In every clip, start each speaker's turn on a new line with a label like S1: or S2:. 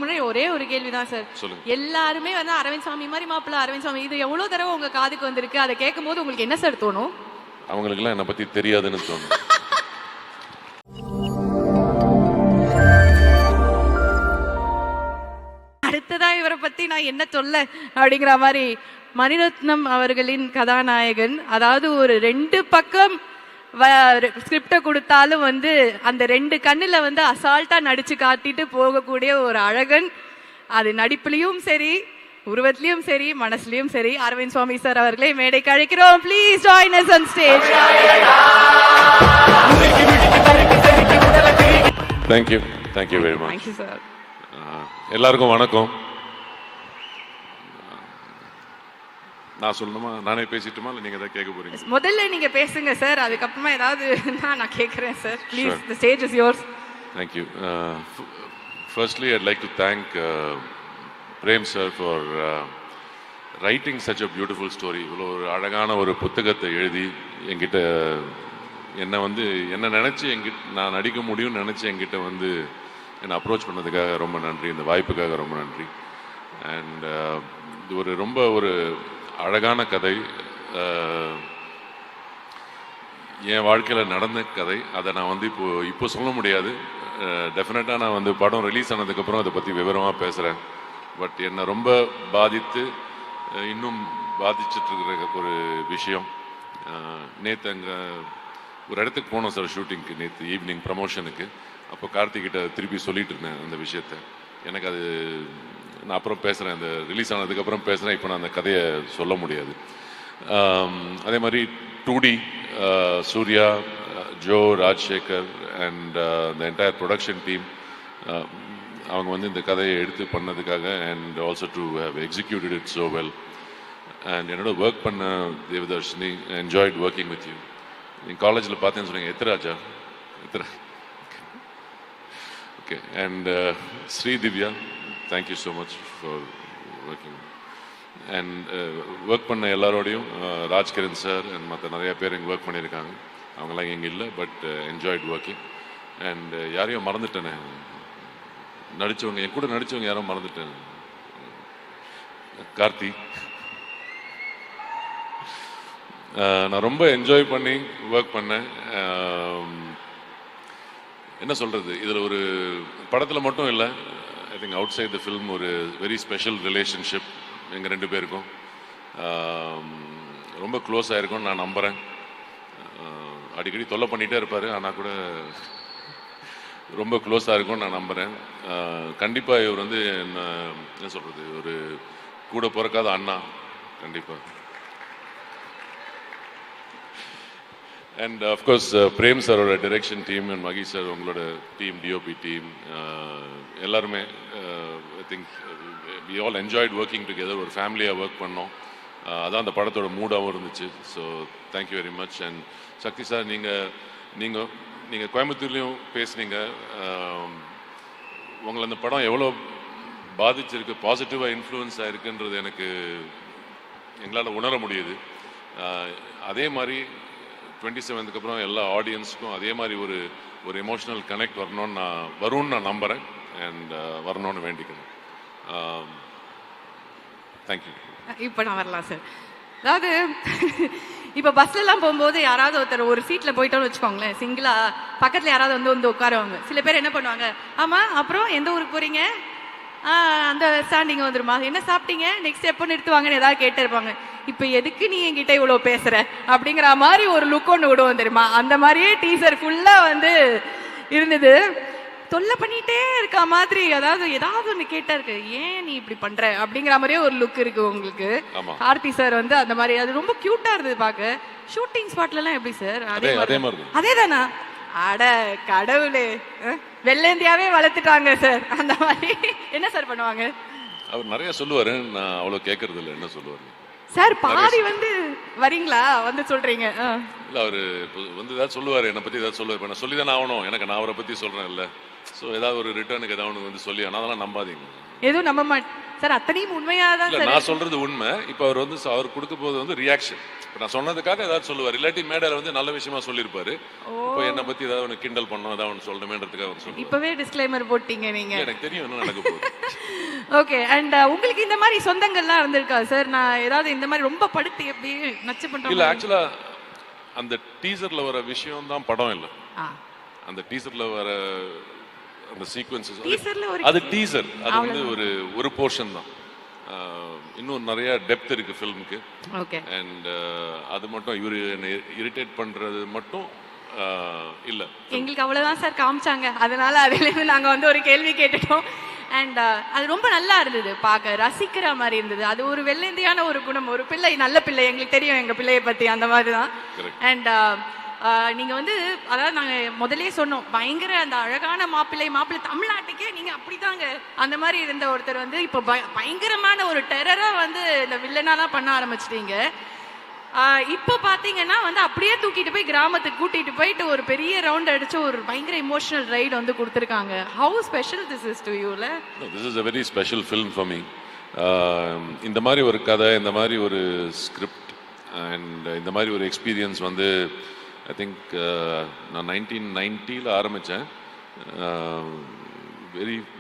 S1: முன்னாடி ஒரே ஒரு கேள்விதான் சார்.
S2: சொல்லுங்க.
S1: எல்லாருமே வந்து அரவிந்த் சாமி மாதிரி மாப்பிள்ள அரவிந்த் சாமி, இது எவ்வளவு தடவை உங்க காதுக்கு வந்திருக்கு? அதை கேட்கும் போது உங்களுக்கு என்ன சார் தோணும்?
S2: அவங்களுக்கு எல்லாம் என்னை பத்தி தெரியாதுன்னு தோணும்.
S1: அடுத்ததா இவரை பத்தி நான் என்ன சொல்ல அப்படிங்கிற மாதிரி மணிரத்னம் அவர்களின் கதாநாயகன், அதாவது ஒரு 2 பக்கம் ஸ்கிரிப்ட கொடுத்தாலும் வந்து அந்த 2 கண்ணுல வந்து அசால்ட்டா நடிச்சு காட்டிட்டு போகக்கூடிய ஒரு அழகன். அது நடிப்புலயும் சரி, உருவத்திலயும் சரி, மனசுலயும் சரி. அரவிந்த் சுவாமி சார் அவர்களை மேடைக்கு அழைக்கிறோம். Please join us on stage.
S2: Thank you. Thank you very much.
S1: Thank you sir.
S2: எல்லாருக்கும் வணக்கம். நான் சொல்லணுமா, நானே பேசிட்டுமா, இல்லை நீங்க ஏதாவது கேட்க போறீங்க?
S1: முதல்ல நீங்க பேசுங்க சார், அதுக்கப்புறமா ஏதாவது நான் கேட்கிறேன் sir. Please, the stage is yours.
S2: Thank you. Firstly, I'd like to thank Prem sir for writing such a beautiful story. இவ்வளோ ஒரு அழகான ஒரு புத்தகத்தை எழுதி என்கிட்ட என்ன நினச்சி நான் நடிக்க முடியும்னு நினச்சி என்கிட்ட வந்து என்னை அப்ரோச் பண்ணதுக்காக ரொம்ப நன்றி. இந்த வாய்ப்புக்காக ரொம்ப நன்றி. அண்ட் இது ரொம்ப ஒரு அழகான கதை, என் வாழ்க்கையில் நடந்த கதை. அதை நான் வந்து இப்போ சொல்ல முடியாது. டெஃபினட்டாக நான் வந்து படம் ரிலீஸ் ஆனதுக்கப்புறம் அதை பற்றி விவரமாக பேசுகிறேன். பட் என்னை ரொம்ப பாதித்து இன்னும் பாதிச்சிட்ருக்கிற ஒரு விஷயம், நேற்று அங்கே ஒரு இடத்துக்கு போனோம் சார் ஷூட்டிங்க்கு, நேற்று ஈவினிங் ப்ரமோஷனுக்கு. அப்போ கார்த்திகிட்ட திருப்பி சொல்லிட்டு இருந்தேன் அந்த விஷயத்த. எனக்கு அது நான் அப்புறம் பேசுகிறேன், அந்த ரிலீஸ் ஆனதுக்கப்புறம் பேசுகிறேன். இப்போ நான் அந்த கதையை சொல்ல முடியாது. அதே மாதிரி 2D Suriya, Jo, Rajsekar and the entire production team, அவங்க வந்து இந்த கதையை எடுத்து பண்ணதுக்காக, and also to have executed it so well. And என்னோட ஒர்க் பண்ண Devadarshini, enjoyed working with you. நீங்கள் காலேஜில் பார்த்தேன்னு சொன்னீங்க, Ethiraj okay. And Sri Divya, thank you so much for working. And work பண்ண எல்லாரோடையும், ராஜ்கிரண் சார் அண்ட் மற்ற நிறைய பேர் இங்கே ஒர்க் பண்ணியிருக்காங்க. அவங்களாம் இங்கே இல்லை, பட் என்ஜாய்ட் ஒர்க்கிங். அண்ட் யாரையும் மறந்துட்டேனே, நடித்தவங்க, என் கூட நடித்தவங்க யாரும் மறந்துட்டேன். கார்த்தி, நான் ரொம்ப என்ஜாய் பண்ணி ஒர்க் பண்ணேன். என்ன சொல்கிறது, இதில் ஒரு படத்தில் மட்டும் இல்லை, I think outside the film ஒரு வெரி ஸ்பெஷல் ரிலேஷன்ஷிப் எங்கள் 2 பேருக்கும். ரொம்ப க்ளோஸ் ஆகிருக்கும்னு நான் நம்புகிறேன். அடிக்கடி தொல்லை பண்ணிகிட்டே இருப்பார், ஆனால் கூட ரொம்ப க்ளோஸாக இருக்கும்னு நான் நம்புகிறேன். கண்டிப்பாக இவர் வந்து என்ன சொல்கிறது, ஒரு கூட பிறக்காத அண்ணா கண்டிப்பாக. அண்ட் அஃப்கோர்ஸ் பிரேம் சாரோட direction team and Magi sir, உங்களோட டீம், டிஓபி டீம், எல்லாருமே I think we all enjoyed working together. ஒரு ஃபேமிலியாக ஒர்க் பண்ணோம். அதான் அந்த படத்தோட மூடாகவும் இருந்துச்சு. So thank you very much. And Sakthi sir, நீங்கள் கோயம்புத்தூர்லேயும் பேசுனீங்க. உங்களை அந்த படம் எவ்வளோ பாதிச்சிருக்கு, பாசிட்டிவாக இன்ஃப்ளூயன்ஸ் ஆகிருக்குன்றது எங்களால் உணர முடியுது. அதே மாதிரி 27க்கு அப்புறம் எல்லா ஆடியன்ஸுக்கும் அதே மாதிரி ஒரு எமோஷனல் கனெக்ட் வரும்னு நான் நம்புகிறேன். அண்ட் வரணும்னு வேண்டிக்கிறேன். தேங்க்யூ.
S1: இப்போ நான் வரலாம் சார். அதாவது இப்போ பஸ்லலாம் போகும்போது யாராவது ஒருத்தர் ஒரு சீட்டில் போயிட்டோன்னு வச்சுக்கோங்களேன், சிங்கிளா பக்கத்தில் யாராவது வந்து உட்காருவாங்க. சில பேர் என்ன பண்ணுவாங்க, ஆமாம் அப்புறம் எந்த ஊருக்கு போகிறீங்க, அந்த ஸ்டாண்டிங் வந்துருமா, என்ன சாப்பிட்டீங்க, நெக்ஸ்ட் எப்போ நிறுத்துவாங்கன்னு ஏதாவது கேட்டு இருப்பாங்க. இப்போ எதுக்கு நீ என்கிட்ட இவ்வளோ பேசுகிற அப்படிங்கிற மாதிரி ஒரு லுக் ஒன்று விடுவோம் தெரியுமா. அந்த மாதிரியே டீசர் ஃபுல்லாக வந்து இருந்தது. தொல்லை பண்ணிகிட்டே இருக்க மாதிரி, அதாவது ஏதாவது ஒன்று கேட்டா இருக்கு, ஏன் நீ இப்படி பண்ற அப்படிங்கிற மாதிரியே ஒரு லுக் இருக்கு உங்களுக்கு. கார்த்தி சார் வந்து அந்த மாதிரி, அது ரொம்ப கியூட்டா இருந்தது பார்க்க. ஷூட்டிங் ஸ்பாட்லாம் எப்படி சார்? அதே தானா? அட கடவுளே, வெள்ளேந்தியாவே வளர்த்துட்டாங்க சார். அந்த மாதிரி என்ன சார் பண்ணுவாங்க?
S2: அவர் நிறைய சொல்லுவாரு, நான் அவ்வளோ கேட்கறது இல்லை. என்ன சொல்லுவாரு
S1: சார்? பாதி வந்து வரீங்களா வந்து சொல்றீங்க.
S2: இல்லை, அவர் வந்து ஏதாவது சொல்லுவார், என்னை பற்றி ஏதாவது சொல்லுவார். இப்போ நான் சொல்லி தானே ஆகணும், எனக்கு நான் அவரை பற்றி சொல்கிறேன் இல்லை. ஸோ ஏதாவது ஒரு ரிட்டர்னுக்கு ஏதாவது ஒன்று வந்து சொல்லி, ஆனால் அதெல்லாம் நம்பாதீங்க.
S1: எதுவும் நம்ப மாட்டேன் சார் அத்தனையும் உண்மையாக தான்
S2: இல்ல
S1: சார்
S2: நான் சொல்றது உண்மை. இப்ப அவர் வந்து அவர் கொடுக்க போது வந்து ரியாக்ஷன். நான் சொன்னதுக்காக ஏதாவது சொல்லுவார், இல்லாட்டி மேடையில வந்து நல்ல விஷயமா சொல்லியிருப்பாரு. இப்போ என்னை பத்தி ஏதாவது ஒன்று கிண்டல் பண்ணோம், ஏதாவது ஒன்று சொல்லணுமேன்றதுக்காக அவர் சொல்லுவார்.
S1: இப்பவே டிஸ்க்ளைமர் போட்டீங்க நீங்க.
S2: எனக்கு தெரியும் என்ன நடக்க போகுது.
S1: ஓகே. அண்ட் உங்களுக்கு இந்த மாதிரி சொந்தங்கள்லாம் இருந்திருக்கா சார்? நான் ஏதாவது இந்த மாதிரி ரொம்ப படுத்தி எப்படி நச்சு பண்றேன்?
S2: இல்ல ஆக்சுவலா அந்த டீசர்ல வர விஷயம் தான் படம் இல்ல. அந்த டீசர்ல வர அந்த சீக்வென்சஸ்
S1: டீசர்ல ஒரு
S2: அது டீசர், அது வந்து ஒரு போர்ஷன் தான். இன்னும் நிறைய டெப்த் இருக்கு ஃபிலிமுக்கு.
S1: ஓகே.
S2: அண்ட் அது மட்டும் இவரு என்ன இரிட்டேட் பண்றது மட்டும் இல்ல.
S1: எங்களுக்கு அவ்வளவுதான் சார் காமிச்சாங்க. அதனால அதிலிருந்து நாங்க வந்து ஒரு கேள்வி கேட்டுட்டோம். அண்ட் அது ரொம்ப நல்லா இருந்தது, பார்க்க ரசிக்கிற மாதிரி இருந்தது. அது ஒரு வெள்ளந்தியான ஒரு குணம், ஒரு பிள்ளை, நல்ல பிள்ளை, எங்களுக்கு தெரியும் எங்க பிள்ளையை பத்தி, அந்த மாதிரி தான். அண்ட் நீங்க வந்து அதாவது நாங்க முதலே சொன்னோம், பயங்கர அந்த அழகான மாப்பிள்ளை தமிழ்நாட்டுக்கே நீங்க அப்படிதாங்க அந்த மாதிரி இருந்த ஒருத்தர் வந்து இப்ப பயங்கரமான ஒரு டெரரா வந்து இந்த வில்லனாலாம் பண்ண ஆரம்பிச்சிட்டீங்க. இப்போ பாத்தீங்கன்னா வந்து அப்படியே தூக்கிட்டு போய் கிராமத்துக்கு கூட்டிட்டு போயிட்டு ஒரு பெரிய ரவுண்ட் அடிச்சு ஒரு பயங்கர இமோஷனல் ரைடு வந்து கொடுத்துருக்காங்க. How special this is to யூல?
S2: This is a very special film for me. இந்த மாதிரி ஒரு கதை, இந்த மாதிரி ஒரு ஸ்கிரிப்ட் அண்ட் இந்த மாதிரி ஒரு எக்ஸ்பீரியன்ஸ் வந்து ஐ திங்க் நான் 1990ல ஆரம்பித்தேன்.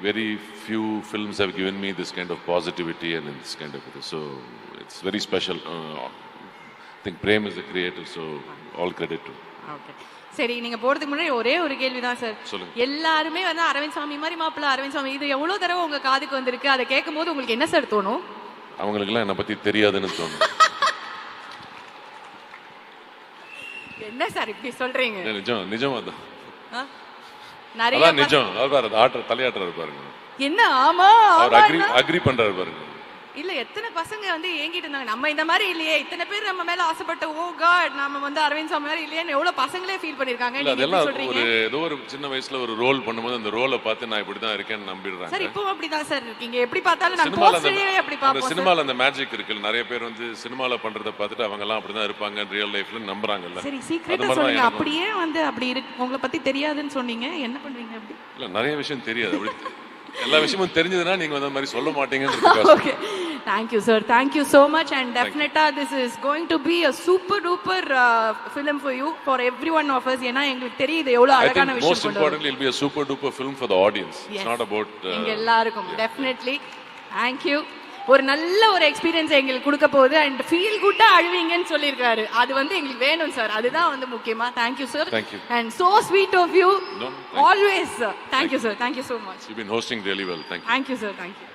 S2: very few films have given me this kind of positivity and this kind of so it's very special. I think Prem is the creator, so all credit to.
S1: Okay. சரி, நீங்க போறதுக்கு முன்னாடி ஒரே ஒரு கேள்விதான் sir. எல்லாருமே வந்து அரவிந்த் சாமி மாதிரி மாப்பிள்ள, அரவிந்த் சாமி, இது எவ்வளவு தடவை உங்க காதுக்கு வந்திருக்கு? அதை கேட்கும் போது உங்களுக்கு என்ன சார் தோணும்?
S2: அவங்களுக்கு எல்லாம் என்ன பத்தி தெரியாதுன்னு தோணும்.
S1: என்ன சார் இப்படி சொல்றீங்க?
S2: நிஜம் அதான்.
S1: நிறைய
S2: நிஜம். அவர் ஆட்டர் தலையாட்டுறாரு பாருங்க.
S1: என்ன ஆமா
S2: அக்ரி பண்றாரு பாருங்க.
S1: இல்ல எத்தனை பசங்க வந்து ஏங்கிட்டு இருந்தாங்க, நம்ம இந்த மாதிரி இல்லையே, இத்தனை பேர் நம்ம மேல ஆசைப்பட்ட, ஓ காட் நம்ம வந்து அரவிந்த் சாமி மாதிரி இல்லையேன்னு எவ்வளவு பசங்களே ஃபீல் பண்ணிருக்காங்க.
S2: அதெல்லாம் ஒரு ஏதோ ஒரு சின்ன வயசுல ஒரு ரோல் பண்ணும்போது அந்த ரோலை பார்த்து நான் இப்படிதான் இருக்கேன்னு நம்பிடுறாங்க.
S1: சார் இப்போ அப்படிதான் சார் இருக்கீங்க, எப்படி பார்த்தாலும் நான் போஸ்டரே அப்படி பாப்போம்.
S2: சினிமால அந்த மேஜிக் இருக்குல்ல, நிறைய பேர் வந்து சினிமால பண்றத பார்த்துட்டு அவங்க எல்லாம் அப்படிதான் இருப்பாங்க ரியல் லைஃப்ல நம்புறாங்கல்ல.
S1: சரி, சீக்ரெட்டா சொல்லுங்க, அப்படியே வந்து அப்படி இருக்கு உங்களை பத்தி தெரியாதுன்னு சொன்னீங்க, என்ன பண்றீங்க அப்படி?
S2: இல்ல நிறைய விஷயம் தெரியாது, அப்படி எல்லா விஷயமும் தெரிஞ்சதுன்னா நீங்க அந்த மாதிரி சொல்ல மாட்டீங்கன்னு.
S1: Okay, thank you sir, thank you so much, and definitely this is going to be a super duper film for you, for every one of us. ஏனா எங்களுக்கு தெரியுது எவ்வளவு அழகான விஷயம்.
S2: Most importantly it will be a super duper film for the audience. It's not about
S1: எங்க எல்லாருக்கும். Definitely, thank you. ஒரு நல்ல ஒரு எக்ஸ்பீரியன்ஸ் எங்களுக்கு கொடுக்க போகுது அண்ட் ஃபீல் குட்டா அழுவீங்கன்னு சொல்லியிருக்காரு, அது வந்து எங்களுக்கு வேணும் சார், அதுதான் வந்து முக்கியமா. Thank you sir, and so sweet of you always. Thank you sir, thank you so much.
S2: You've been hosting really well. Thank you.
S1: Thank you sir, thank you.